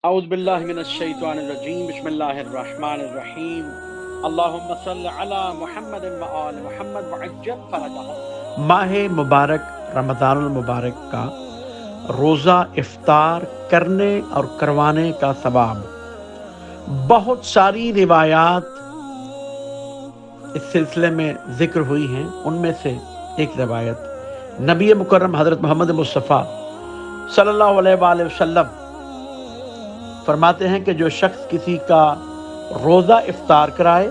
اعوذ باللہ من الشیطان الرجیم، بسم اللہ الرحمن الرحیم، اللہم صل علی محمد و آل محمد وعجل فرجہم۔ ماہ مبارک رمضان المبارک کا روزہ افطار کرنے اور کروانے کا ثواب، بہت ساری روایات اس سلسلے میں ذکر ہوئی ہیں۔ ان میں سے ایک روایت نبی مکرم حضرت محمد مصطفیٰ صلی اللہ علیہ وآلہ وسلم فرماتے ہیں کہ جو شخص کسی کا روزہ افطار کرائے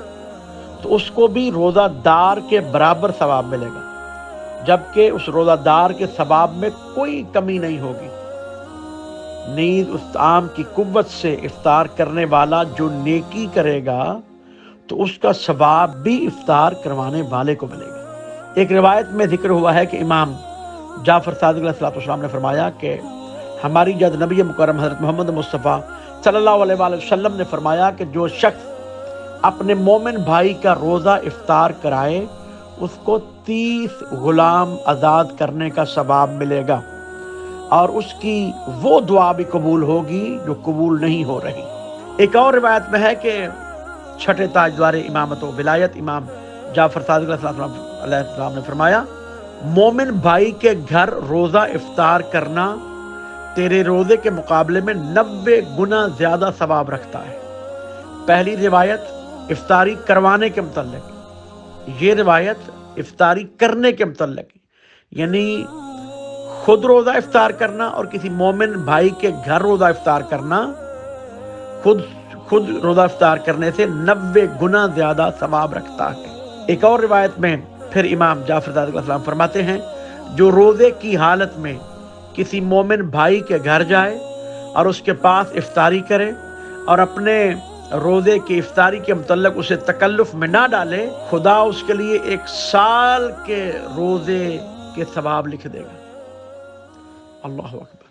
تو اس کو بھی روزہ دار کے برابر ثواب ملے گا، جبکہ اس روزہ دار کے ثواب میں کوئی کمی نہیں ہوگی۔ نیز اس طعام کی قوت سے افطار کرنے والا جو نیکی کرے گا تو اس کا ثواب بھی افطار کروانے والے کو ملے گا۔ ایک روایت میں ذکر ہوا ہے کہ امام جعفر صادق علیہ السلام نے فرمایا کہ ہماری جد نبی مکرم حضرت محمد مصطفیٰ صلی اللہ علیہ وآلہ وسلم نے فرمایا کہ جو شخص اپنے مومن بھائی کا روزہ افطار کرائے اس کو 30 غلام آزاد کرنے کا ثواب ملے گا، اور اس کی وہ دعا بھی قبول ہوگی جو قبول نہیں ہو رہی۔ ایک اور روایت میں ہے کہ چھٹے تاجدار امامت و ولایت امام جعفر صادق علیہ السلام نے فرمایا، مومن بھائی کے گھر روزہ افطار کرنا تیرے روزے کے مقابلے میں 90 گنا زیادہ ثواب رکھتا ہے۔ پہلی روایت افطاری کروانے کے متعلق، یہ روایت افطاری کرنے کے متعلق، یعنی خود روزہ افطار کرنا اور کسی مومن بھائی کے گھر روزہ افطار کرنا، خود روزہ افطار کرنے سے 90 گنا زیادہ ثواب رکھتا ہے۔ ایک اور روایت میں پھر امام جعفر صادق علیہ السلام فرماتے ہیں، جو روزے کی حالت میں کسی مومن بھائی کے گھر جائے اور اس کے پاس افطاری کرے اور اپنے روزے کی افطاری کے متعلق اسے تکلف میں نہ ڈالے، خدا اس کے لیے 1 سال کے روزے کے ثواب لکھ دے گا۔ اللہ اکبر۔